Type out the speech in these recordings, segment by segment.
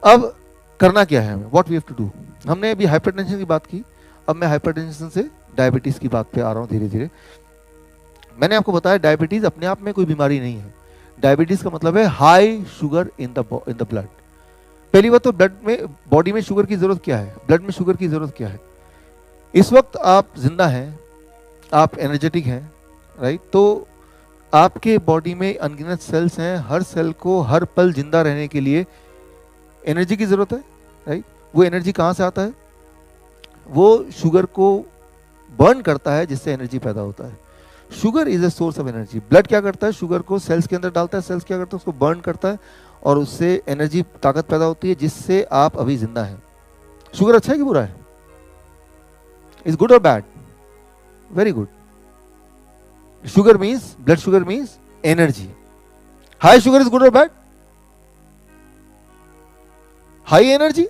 अब करना क्या है हमें, what we have to do. हमने अभी हाइपरटेंशन की बात की, अब मैं हाइपरटेंशन से डायबिटीज की बात पे आ रहा हूँ धीरे धीरे। मैंने आपको बताया डायबिटीज अपने आप में कोई बीमारी नहीं है। डायबिटीज का मतलब है high sugar in the blood. पहली बात तो ब्लड में, बॉडी में शुगर की जरूरत क्या है, ब्लड में शुगर की जरूरत क्या है। इस वक्त आप जिंदा हैं, आप एनर्जेटिक हैं, राइट। तो आपके बॉडी में अनगिनत सेल्स हैं, हर सेल को हर पल जिंदा रहने के लिए एनर्जी की जरूरत है, राइट। वो एनर्जी कहाँ से आता है, वो शुगर को बर्न करता है जिससे एनर्जी पैदा होता है। Sugar is a source of energy. Blood क्या करता है, शुगर को सेल्स के अंदर डालता है, सेल्स क्या करता है, उसको बर्न करता है और उससे एनर्जी, ताकत पैदा होती है जिससे आप अभी जिंदा हैं। शुगर अच्छा है कि बुरा है, इज गुड और bad, very good. Sugar means, blood sugar means energy. High sugar is good और बैड, हाई एनर्जी।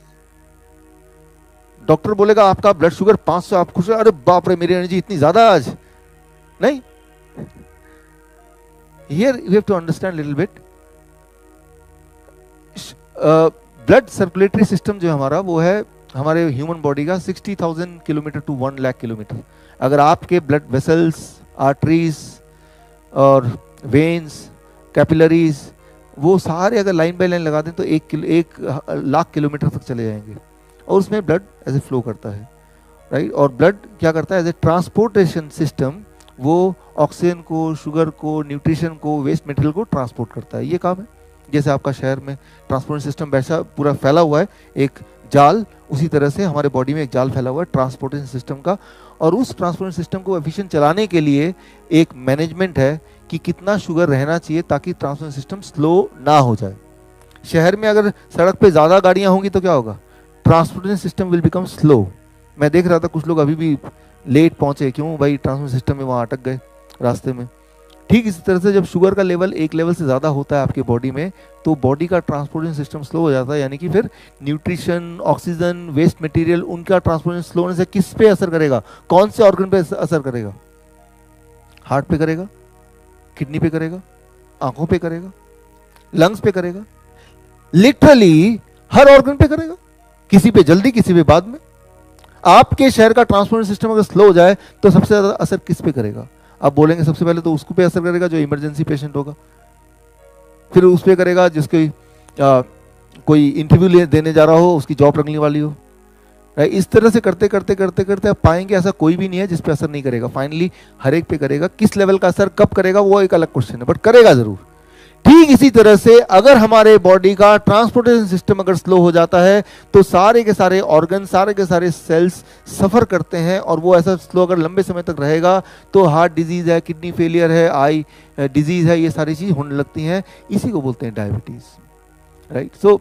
डॉक्टर बोलेगा आपका ब्लड शुगर 500, आप खुश, अरे बाप रे मेरी एनर्जी इतनी ज्यादा आज, नहीं। Here you have to understand little bit. Blood circulatory system जो हमारा, वो है हमारे ह्यूमन बॉडी का 60,000 किलोमीटर टू 1 लाख किलोमीटर। अगर आपके ब्लड वेसल्स, आर्टरीज और वेन्स, कैपिलरीज, वो सारे अगर लाइन बाय लाइन लगा दें तो 1 लाख किलोमीटर तक चले जाएंगे और उसमें ब्लड ऐसे फ्लो करता है, राइट। और ब्लड क्या करता है, एज ए ट्रांसपोर्टेशन सिस्टम, वो ऑक्सीजन को, शुगर को, न्यूट्रिशन को, वेस्ट मटेरियल को ट्रांसपोर्ट करता है, ये काम है। जैसे आपका शहर में ट्रांसपोर्टेशन सिस्टम वैसा पूरा फैला हुआ है एक जाल, उसी तरह से हमारे बॉडी में एक जाल फैला हुआ है ट्रांसपोर्टेशन सिस्टम का। और उस ट्रांसपोर्टेशन सिस्टम को एफिशिएंट चलाने के लिए एक मैनेजमेंट है कि कितना शुगर रहना चाहिए ताकि ट्रांसपोर्टेशन सिस्टम स्लो ना हो जाए। शहर में अगर सड़क पे ज़्यादा गाड़ियाँ होंगी तो क्या होगा, transportation system will become slow. मैं देख रहा था कुछ लोग अभी भी लेट पहुंचे, क्यों भाई, ट्रांसपोर्टेशन सिस्टम में वहाँ अटक गए रास्ते में। ठीक इसी तरह से जब शुगर का लेवल एक लेवल से ज़्यादा होता है आपके बॉडी में, तो बॉडी का ट्रांसपोर्टेशन सिस्टम स्लो हो जाता है, यानी कि फिर न्यूट्रिशन, ऑक्सीजन, वेस्ट मटेरियल, उनका ट्रांसपोर्टेशन स्लो होने से किस पे असर करेगा, कौन से ऑर्गन पे असर करेगा, हार्ट पे करेगा, किडनी पे करेगा, आंखों पे करेगा, लंग्स पे करेगा, लिटरली हर ऑर्गन पे करेगा, किसी पे जल्दी किसी पे बाद में। आपके शहर का ट्रांसपोर्टेशन सिस्टम अगर स्लो हो जाए तो सबसे ज्यादा असर किस पे करेगा, आप बोलेंगे सबसे पहले तो उसको पे असर करेगा जो इमरजेंसी पेशेंट होगा, फिर उस पे करेगा जिसकी कोई इंटरव्यू देने जा रहा हो, उसकी जॉब लगने वाली हो, राइट। इस तरह से करते करते करते करते आप पाएंगे ऐसा कोई भी नहीं है जिस पे असर नहीं करेगा, फाइनली हर एक पे करेगा। किस लेवल का असर कब करेगा वो एक अलग क्वेश्चन है, बट करेगा जरूर। ठीक इसी तरह से अगर हमारे बॉडी का ट्रांसपोर्टेशन सिस्टम अगर स्लो हो जाता है तो सारे के सारे ऑर्गन, सारे के सारे सेल्स सफर करते हैं, और वो ऐसा स्लो अगर लंबे समय तक रहेगा तो हार्ट डिजीज है, किडनी फेलियर है, आई डिजीज है, ये सारी चीज होने लगती हैं। इसी को बोलते हैं डायबिटीज, राइट। सो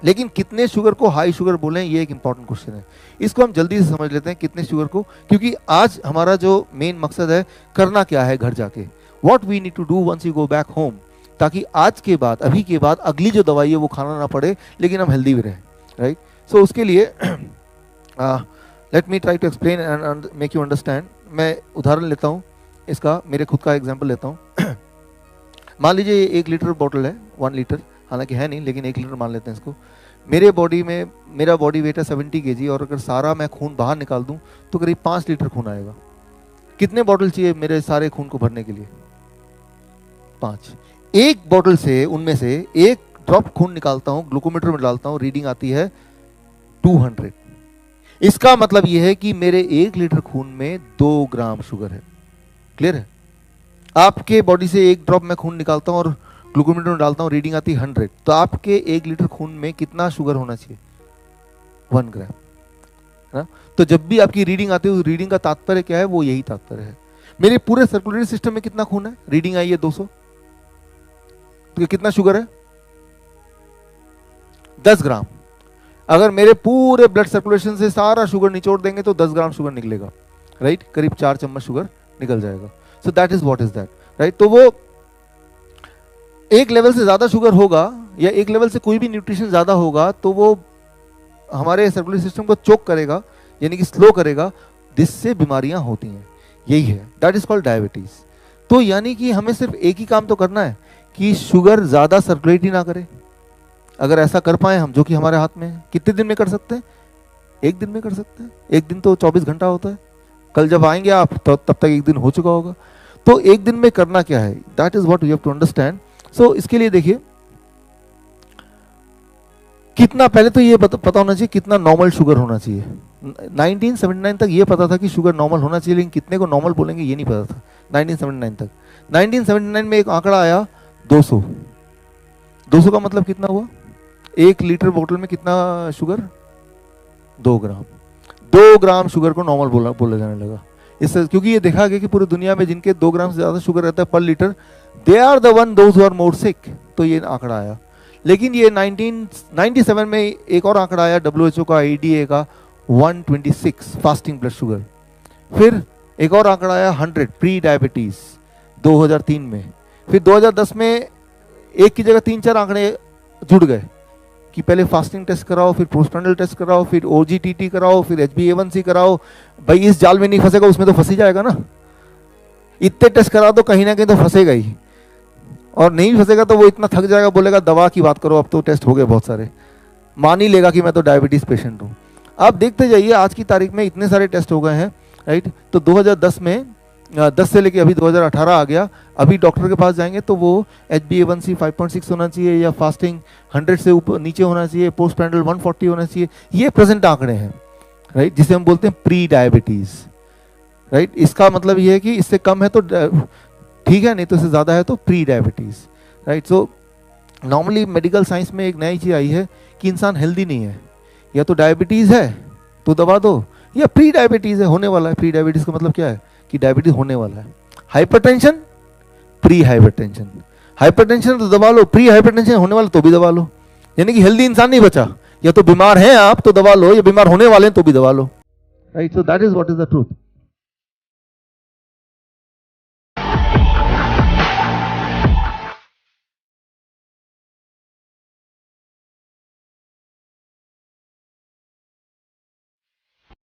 लेकिन कितने शुगर को हाई शुगर बोलें, ये एक इंपॉर्टेंट क्वेश्चन है। इसको हम जल्दी से समझ लेते हैं, कितने शुगर को, क्योंकि आज हमारा जो मेन मकसद है करना क्या है घर जाके, what we need to do once you go back home, ताकि आज के बाद, अभी के बाद अगली जो दवाई है वो खाना ना पड़े, लेकिन हम हेल्दी भी रहें, राइट। सो उसके लिए let me try to explain and make you understand. मैं उदाहरण लेता हूँ इसका, मेरे खुद का एग्जांपल लेता हूँ। मान लीजिए 1 लीटर बॉटल है, 1 लीटर, हालांकि है नहीं लेकिन 1 लीटर मान लेते हैं इसको। मेरे बॉडी में, मेरा बॉडी वेट है 70 kg, और अगर सारा मैं खून बाहर निकाल दूँ तो करीब 5 लीटर खून आएगा। कितने बॉटल चाहिए मेरे सारे खून को भरने के लिए, 5। एक बॉटल से, उनमें से 1 ड्रॉप खून निकालता हूं, ग्लूकोमीटर में डालता हूं, रीडिंग आती है 200। इसका मतलब यह है कि मेरे 1 लीटर खून में 2 ग्राम शुगर है। क्लियर है? आपके बॉडी से 1 ड्रॉप मैं खून निकालता हूं और ग्लूकोमीटर में डालता हूं, रीडिंग आती है 100, तो आपके 1 लीटर खून में कितना शुगर होना चाहिए, 1 ग्राम, है ना। तो जब भी आपकी रीडिंग आती है, रीडिंग का तात्पर्य क्या है, वो यही तात्पर्य है। मेरे पूरे सर्कुलेटरी सिस्टम में कितना खून है, रीडिंग आई है 200, तो कितना शुगर है, 10 ग्राम। अगर मेरे पूरे ब्लड सर्कुलेशन से सारा शुगर निचोड़ देंगे तो 10 ग्राम शुगर निकलेगा, राइट। करीब 4 चम्मच शुगर निकल जाएगा। सो that is what is that, right. तो वो एक लेवल से ज्यादा शुगर होगा या एक लेवल से कोई भी न्यूट्रिशन ज्यादा होगा तो वो हमारे सर्कुलेटरी सिस्टम को चोक करेगा, यानी कि स्लो करेगा, जिससे बीमारियां होती हैं। यही है, दैट इज कॉल्ड डायबिटीज। तो यानी कि हमें सिर्फ एक ही काम तो करना है कि शुगर ज्यादा सर्कुलेट ही ना करे। अगर ऐसा कर पाए हम, जो कि हमारे हाथ में है, कितने दिन में कर सकते हैं? एक दिन में कर सकते हैं। एक दिन तो 24 घंटा होता है। कल जब आएंगे आप तो तब तक एक दिन हो चुका होगा। तो एक दिन में करना क्या है, that is what you have to understand. So इसके लिए देखिए कितना, पहले तो ये पता होना चाहिए कितना नॉर्मल शुगर होना चाहिए। 1979 तक ये पता था कि शुगर नॉर्मल होना चाहिए, लेकिन कितने को नॉर्मल बोलेंगे ये नहीं पता था 1979 तक। 1979 में एक आंकड़ा आया 200। 200 का मतलब कितना हुआ? 1 लीटर बोतल में कितना शुगर? 2 ग्राम। 2 ग्राम शुगर को नॉर्मल बोला जाने लगा। इससे क्योंकि ये देखा गया कि पूरी दुनिया में जिनके 2 ग्राम से ज्यादा शुगर रहता है per litre, they are the one those who are more sick. तो ये आंकड़ा आया। लेकिन ये 1997 में एक और आंकड़ा आया WHO का, ADA का, 126 फास्टिंग ब्लड शुगर। फिर एक और आंकड़ा आया 100 प्री डायबिटीज 2003 में। फिर 2010 में एक की जगह 3-4 आंकड़े जुड़ गए कि पहले फास्टिंग टेस्ट कराओ, फिर पोस्टप्रांडल टेस्ट कराओ, फिर OGTT कराओ, फिर HbA1c कराओ। भाई इस जाल में नहीं फंसेगा उसमें तो फंस ही जाएगा ना। इतने टेस्ट करा दो कहीं ना कहीं तो फंसेगा ही, और नहीं फंसेगा तो वो इतना थक जाएगा, बोलेगा दवा की बात करो, अब तो टेस्ट हो गए बहुत सारे, मान ही लेगा कि मैं तो डायबिटीज पेशेंट हूँ। आप देखते जाइए आज की तारीख में इतने सारे टेस्ट हो गए हैं, राइट। तो 2010 में 10 से लेके अभी 2018 आ गया। अभी डॉक्टर के पास जाएंगे तो वो HbA1c 5.6 होना चाहिए, या फास्टिंग 100 से ऊपर नीचे होना चाहिए, पोस्ट पैंडल 140 होना चाहिए। ये प्रेजेंट आंकड़े हैं, राइट, जिसे हम बोलते हैं प्री डायबिटीज, राइट। इसका मतलब ये है कि इससे कम है तो ठीक है, नहीं तो इससे ज़्यादा है तो pre diabetes, right. So normally medical science में एक नई चीज़ आई है कि इंसान हेल्दी नहीं है, या तो डायबिटीज़ है तो दबा दो, या प्री डायबिटीज़ है, होने वाला है। प्री डायबिटीज़ का मतलब क्या है कि डायबिटीज़ होने वाला है। हाइपरटेंशन, प्री हाइपरटेंशन, हाइपरटेंशन तो दबा लो, प्री हाइपरटेंशन होने वाला तो भी दबा लो। यानी कि हेल्दी इंसान नहीं बचा, या तो बीमार हैं आप तो दबा लो, या बीमार होने वाले हैं तो भी दबा लो, right. So that is what is the truth.